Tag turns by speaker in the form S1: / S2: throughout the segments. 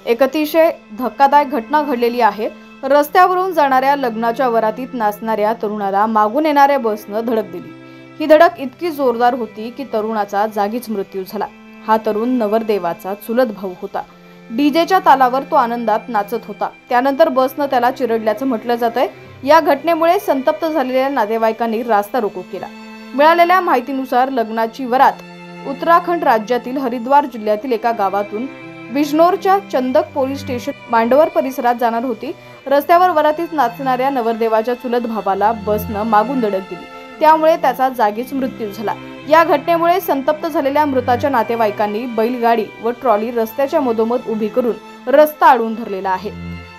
S1: एक अतिशय धक्कादायक घटना घडलेली आहे। रस्त्यावरून जाणाऱ्या लग्नाच्या वरातीत नाचणाऱ्या तरुणाला मागून येणाऱ्या बसनं धडक दिली। ही धडक इतकी जोरदार होती की तरुणाचा जागीच मृत्यू झाला। हा तरुण नवरदेवाचा चुलत भाऊ होता। डीजेच्या तालावर तो आनंदात नाचत होता। त्यानंतर बसनं त्याला चिरडल्याचं म्हटलं जातंय। या घटनेमुळे संतप्त झालेल्या नातेवाईकांनी रास्ता रोको केला। मिळालेल्या माहितीनुसार लग्नाची वरात उत्तराखंड राज्यातील हरिद्वार जिल्ह्यातील एका गावातून बिजनौरच्या चंदक पोलीस स्टेशन मांडवर परिसरात जाणार होती। रस्त्यावर वरातीत नाचणाऱ्या नवरदेवाच्या चुलत भावाला बसनं मागून धडक दिली, त्यामुळे त्याचा जागीच मृत्यू झाला। या घटनेमुळे संतप्त झालेल्या मृताच्या नातेवाईकांनी बैलगाडी व ट्रॉली रस्त्याच्या मधोमध उभी करून रस्ता अडवून धरलेला आहे।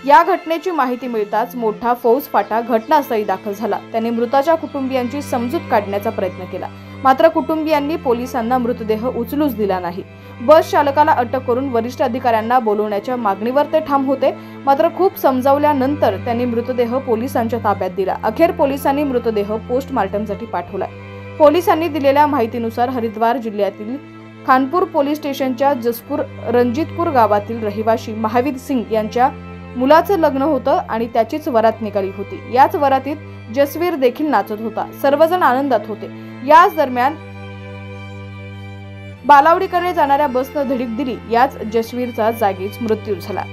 S1: या घटनेची माहिती मिळताच मोठा फौजफाटा घटनास्थळी दाखल झाला। त्यांनी मृताच्या कुटुंबियांची समजूत काढण्याचा प्रयत्न केला, मात्र कुटुंबियांनी पोलिसांना मृतदेह उचलूच दिला नाही। बस चालकाला अटक करून वरिष्ठ अधिकाऱ्यांना बोलवण्याच्या मागणीवर ते ठाम होते, मात्र खूप समजावल्यानंतर त्यांनी मृतदेह पोलिसांच्या ताब्यात दिला। अखेर पोलिसांनी मृतदेह पोस्टमार्टमसाठी पाठवला। पोलिसांनी दिलेल्या माहितीनुसार हरिद्वार जिल्ह्यातील खानपूर पोलीस स्टेशनच्या जसपूर रणजितपूर गावातील रहिवासी महावीर सिंग यांच्या मुलाचं लग्न होतं आणि त्याचीच वरात निघाली होती। याच वरातीत जसवीर देखील नाचत होता। सर्वजण आनंदात होते। याच दरम्यान बालावडीकडे जाणाऱ्या बसनं धडक दिली। याच जसवीरचा जागीच मृत्यू झाला।